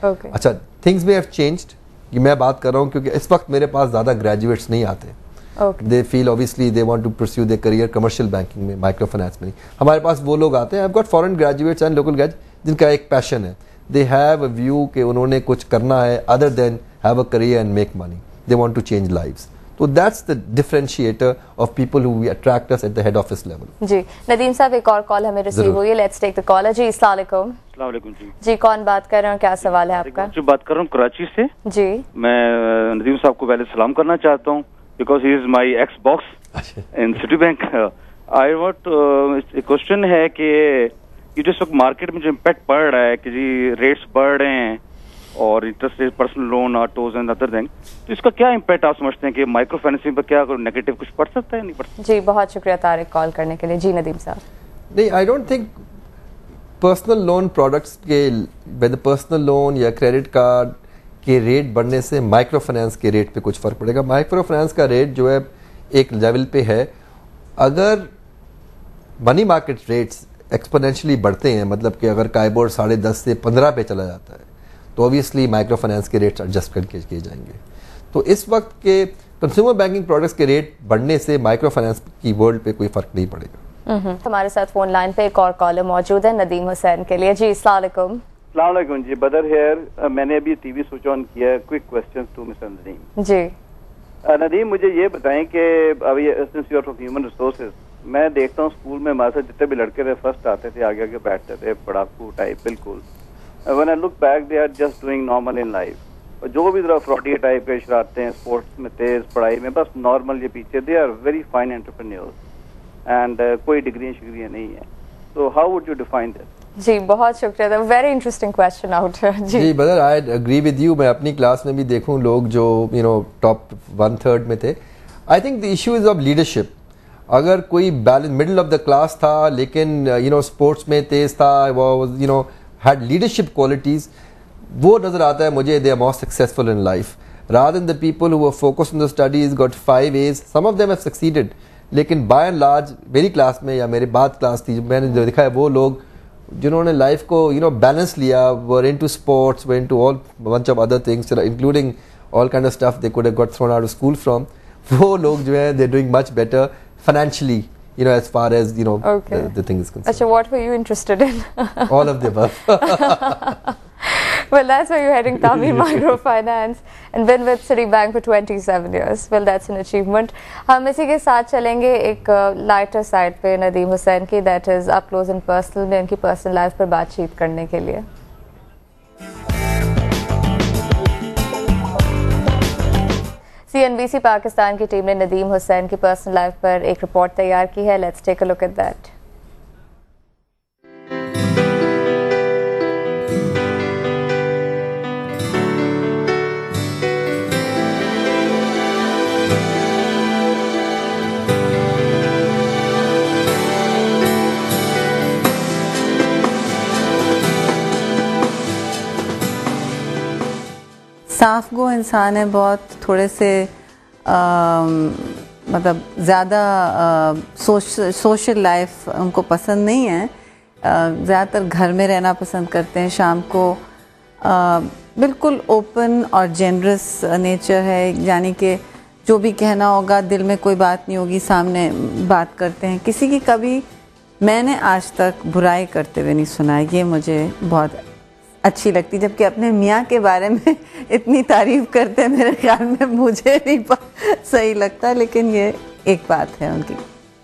اچھا تھنگس میں have changed, کہ میں بات کر رہا ہوں کیونکہ اس وقت میرے پاس زیادہ گریجویٹس نہیں آتے. دے فیل obviously they want to pursue their career commercial banking میں, مائکرو فائنانس میں نہیں. ہمارے پاس وہ لوگ آتے ہیں, I've got foreign graduates and local graduates جن کا ایک پیشن ہے, they have a view کہ انہوں نے کچھ کرنا ہے other than have a career and make money, they want to change lives. So that's the differentiator of people who we attract us at the head office level. جی ندیم صاحب ایک اور کال ہمیں ریسیو ہوئی ہے, لیٹس ٹیک the caller. جی السلام علیکم. السلام علیکم. جی کون بات کر رہے ہیں, کیا سوال ہے آپ کا؟ جو بات کر رہا ہوں کراچی سے. جی میں ندیم صاحب کو پہلے سلام کرنا چاہتا ہوں because he is my x box in city bank. I what question ہے کہ یہ جو اس وقت مارکیٹ میں جو امپیکٹ پڑ رہا ہے کہ جی ریٹس بڑھ رہے ہیں اور interest rate, personal loan, autos and other thing, تو اس کا کیا امپیکٹ آپ سمجھتے ہیں کہ مائکرو فائنینسنگ پر کیا نیگیٹو کچھ پڑ سکتا ہے, نہیں پڑ سکتا؟ جی بہت شکریہ طارق کال کرنے کے لیے. جی ندیم صاحب. نہیں, I don't think personal loan products کے پرسنل لون یا کریڈٹ کارڈ کے ریٹ بڑھنے سے مائکرو فائنانس کے ریٹ پہ کچھ فرق پڑے گا. مائکرو فائنانس کا ریٹ جو ہے ایک لیول پہ ہے, اگر منی مارکیٹ ریٹس ایکسپونینشلی بڑھتے ہیں, مطلب کہ اگر کائبور 10.5 سے 15 پہ چلا جاتا ہے تو اوبیسلی مائکرو فائنانس کے ریٹس ایڈجسٹ کر کے کیے جائیں گے. تو اس وقت کے کنزیومر بینکنگ پروڈکٹس کے ریٹ بڑھنے سے مائکرو فائنانس کی ورلڈ پہ کوئی فرق نہیں پڑے گا. ہمارے ساتھ فون لائن پہ ایک اور کالر موجود ہے ندیم حسین کے لیے. جی السلام علیکم. السلام علیکم. جی بدر ہیئر. میں نے ابھی ٹی وی سوئچ آن کیا ہے. Quick question to mister Nadeem. جی ندیم مجھے یہ بتائیں کہ ابھی since you are from human resources, میں دیکھتا ہوں اسکول میں ہمارے ساتھ جتنے بھی لڑکے تھے فرسٹ آتے تھے, آگے آگے بیٹھتے تھے, پڑھاکو ٹائپ بالکل. when I look back they are just doing normal in life. اور جو بھی ذرا فراڈی ٹائپ کے شرارتیں ہیں, اسپورٹس میں تیز, پڑھائی میں بس نارمل یہ پیچھے, they are very fine entrepreneurs and کوئی ڈگریاں شگریاں نہیں ہیں. تو how would you define this? جی بہت شکریہ, ویری انٹرسٹنگ کویسچن آؤٹ. جی Badr I agree with you. میں اپنی کلاس میں بھی دیکھوں لوگ جو ٹاپ 1/3 میں تھے. I think the issue is of leadership. اگر کوئی مڈل آف دا کلاس تھا لیکن اسپورٹس میں تیز تھا, had leadership qualities, وہ نظر آتا ہے مجھے they are more successful in life rather than the people who were focused on the studies, got 5 A's. Some of them have succeeded, لیکن by and large میری کلاس میں یا میرے بعد کلاس تھی میں نے جو دیکھا ہے وہ لوگ جنہوں نے لائف کو بیلنس لیا, were into sports, were into all bunch of other things including all kind of stuff they could have got thrown out of school from. وہ لوگ جو ہیں they're doing much better financially, as far as okay. the thing is concerned. Achha, what were you interested in? All of the above. Well, that's why you're heading Tamil Microfinance and been with Citibank for 27 years. Well, that's an achievement. ہم اسی کے ساتھ چلیں گے ایک lighter side پہ ندیم حسین کی, that is up close and personal میں ان کی پرسنل لائف پر بات چیت کرنے کے لیے. CNBC پاکستان کی ٹیم نے ندیم حسین کی پرسنل لائف پر ایک رپورٹ تیار کی ہے. Let's take a look at that. صاف گو انسان ہے, بہت تھوڑے سے مطلب زیادہ سوشل لائف ان کو پسند نہیں ہے, زیادہ تر گھر میں رہنا پسند کرتے ہیں. شام کو بالکل اوپن اور جنرس نیچر ہے, یعنی کہ جو بھی کہنا ہوگا دل میں کوئی بات نہیں ہوگی, سامنے بات کرتے ہیں. کسی کی کبھی میں نے آج تک برائی کرتے ہوئے نہیں سنا, یہ مجھے بہت اچھی لگتی. جبکہ اپنے میاں کے بارے میں اتنی تعریف کرتے ہیں, میرے خیال میں مجھے نہیں صحیح لگتا, لیکن یہ ایک بات ہے ان کی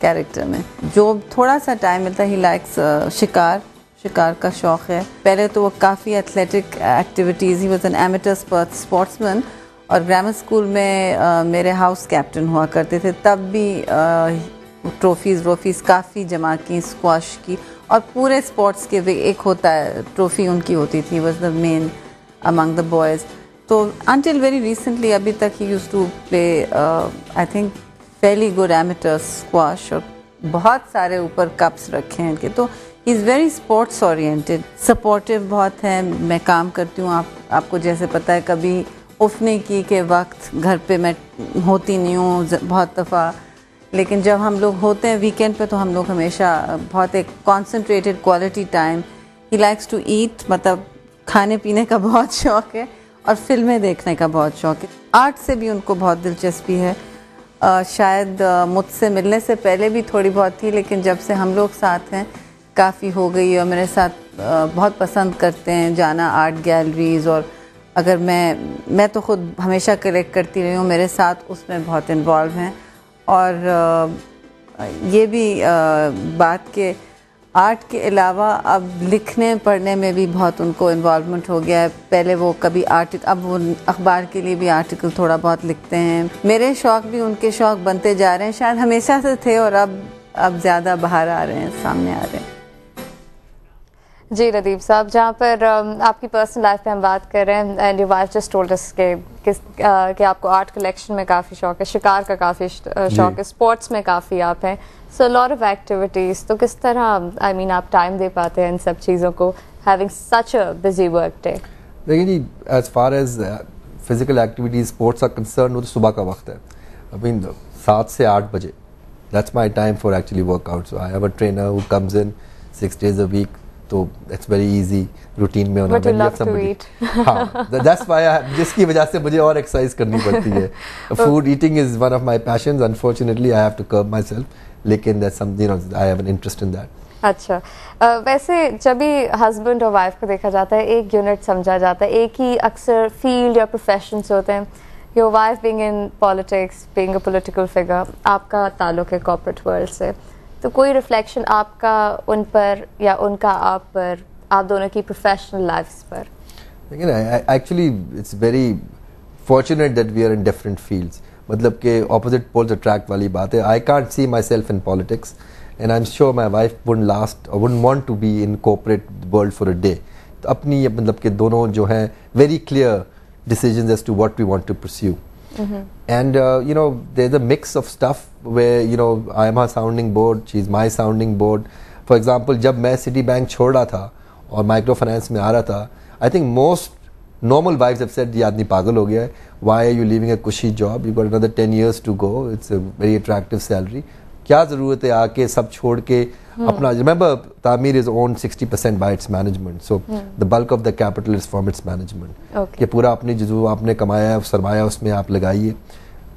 کیریکٹر میں. جو تھوڑا سا ٹائم ملتا ہے, ہی لائکس شکار کا شوق ہے. پہلے تو وہ کافی athletic activities, he was an amateur sportsman مین, اور گرامر اسکول میں میرے ہاؤس کیپٹن ہوا کرتے تھے. تب بھی ٹرافیز کافی جمع کی, اسکواش کی, اور پورے اسپورٹس کے ایک ہوتا ہے ٹرافی ان کی ہوتی تھی, was the man among the boys. تو انٹل ویری ریسنٹلی ابھی تک he used to play I think fairly good amateur squash, اور بہت سارے اوپر کپس رکھے ہیں ان کے. تو he is very sports oriented, supportive بہت ہے. میں کام کرتی ہوں, آپ کو جیسے پتہ ہے, کبھی اف نہیں کی کہ وقت گھر پہ میں ہوتی نہیں ہوں بہت دفعہ, لیکن جب ہم لوگ ہوتے ہیں ویکینڈ پہ تو ہم لوگ ہمیشہ بہت ایک concentrated quality time. He likes to eat, مطلب کھانے پینے کا بہت شوق ہے اور فلمیں دیکھنے کا بہت شوق ہے. آرٹ سے بھی ان کو بہت دلچسپی ہے. شاید مجھ سے ملنے سے پہلے بھی تھوڑی بہت تھی, لیکن جب سے ہم لوگ ساتھ ہیں کافی ہو گئی, اور میرے ساتھ بہت پسند کرتے ہیں جانا آرٹ گیلریز. اور اگر میں تو خود ہمیشہ کلیکٹ کرتی رہی ہوں, میرے ساتھ اس میں بہت انوالو ہیں. اور یہ بھی بات کہ آرٹ کے علاوہ اب لکھنے پڑھنے میں بھی بہت ان کو انوالومنٹ ہو گیا ہے. پہلے وہ کبھی اب وہ اخبار کے لیے بھی آرٹیکل تھوڑا بہت لکھتے ہیں. میرے شوق بھی ان کے شوق بنتے جا رہے ہیں, شاید ہمیشہ سے تھے اور اب زیادہ باہر آ رہے ہیں, سامنے آ رہے ہیں. جی ندیم صاحب, جہاں پر آپ کی پرسنل لائف پہ ہم بات کر رہے ہیں, and your wife just told us کہ آپ کو آرٹ کلیکشن میں کافی شوق ہے, شکار کا کافی شوق ہے, اسپورٹس میں کافی آپ ہیں, سو لاٹ آف ایکٹیویٹیز. تو کس طرح آپ ٹائم دے پاتے ہیں ان سب چیزوں کو, having such a busy work day? دیکھیں جی, as far as physical activities sports are concern, وہ تو صبح کا وقت ہے. 7 سے 8 بجے, that's my time for actually work out. So I have a trainer who comes in 6 days a week, تو اٹس ویری ایزی روٹین میں ہونا. ہاں, دیٹس وائی جس کی وجہ سے مجھے اور ایکسرسائز کرنی پڑتی ہے. Food eating is one of my passions, unfortunately I have to curb my self, لیکن that's something I have an interest in that. اچھا, ویسے جب بھی ہسبینڈ اور وائف کو دیکھا جاتا ہے ایک یونٹ سمجھا جاتا ہے, ایک ہی اکثر فیلڈ یا پروفیشنس ہوتے ہیں. Your wife being in politics, being a political figure, آپ کا تعلق ہے کارپوریٹ ورلڈ سے, تو کوئی ریفلیکشن آپ کا ان پر یا ان کا آپ پر, آپ دونوں کی پروفیشنل لائفس پر؟ لیکن actually it's very fortunate that we are in different fields. مطلب کہ اپوزٹ پولز اٹریکٹ والی بات ہے. I can't see my self in politics, and I am sure my wife wouldn't last or wouldn't want to be in corporate world for a day. تو اپنی مطلب کہ دونوں جو ہیں very clear decisions as to what we want to pursue. And there's a mix of stuff where I am her sounding board, she is my sounding board. For example, جب میں city bank چھوڑ رہا تھا اور micro finance میں آ رہا تھا, I think most normal wives have said یہ آدمی پاگل ہو گیا ہے, why are you leaving a cushy job, you got another 10 years to go, it's a very attractive salary, کیا ضرورت ہے آ کے سب چھوڑ کے اپنا. Remember, تعمیر is owned 60% by its management, so the bulk of the capital is from its management. کہ پورا اپنی جو آپ نے کمایا ہے سرمایہ اس میں آپ لگائیے.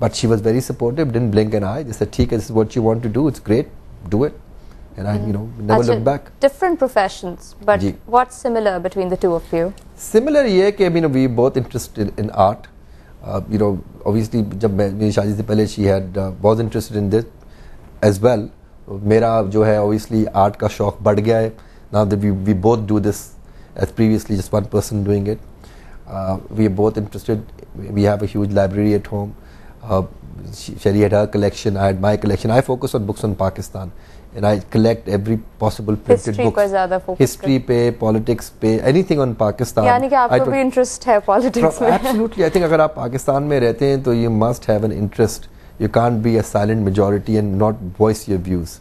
But she was very supportive, didn't blink an eye, just said ٹھیک ہے, this is what you want to do, it's great, do it. And I never looked back. Different professions, but what's similar between the two of you? Similar یہ کہ we both interested in art. Obviously جب میری شادی سے پہلے she was interested in this as well. میرا جو ہے obviously آرٹ کا شوق بڑھ گیا ہے. Now that we both do this, as previously just one person doing it. We are both interested. We have a huge library at home. Sherry had her collection, I had my collection. I focus on books on Pakistan, and I collect every possible printed history books. پر زیادہ focus History پہ, politics پہ, anything on Pakistan. یعنی کہ آپ کو بھی interest ہے politics میں؟ Absolutely. I think اگر آپ پاکستان میں رہتے ہیں تو you must have an interest. You can't be a silent majority and not voice your views.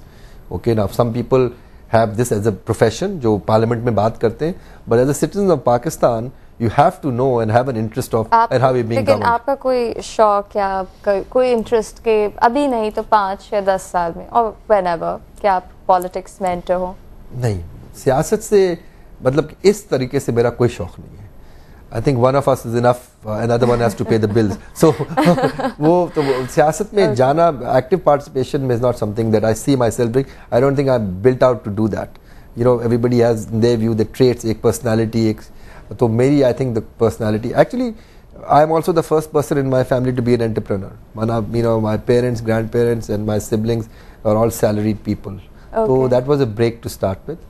Okay, now some people have this as a profession, جو پارلیمنٹ میں بات کرتے ہیں, but as a citizen of Pakistan, you have to know and have an interest of and how you're being governed. لیکن آپ کا کوئی شوق یا کوئی انٹرسٹ کہ ابھی نہیں تو 5 یا 10 سال میں اور whenever کہ آپ پالیٹکس میں انٹر ہو؟ نہیں, سیاست سے مطلب اس طریقے سے میرا کوئی شوق نہیں ہے. I think one of us is enough, another one has to pay the bills. So وہ تو سیاست میں جانا, active participation is not something that I see myself doing. I don't think I'm built out to do that. Everybody has in their view the traits, ایک personality, تو میری I think the personality. Actually, I am also the first person in my family to be an entrepreneur. My parents, grandparents and my siblings are all salaried people. So that was a break to start with.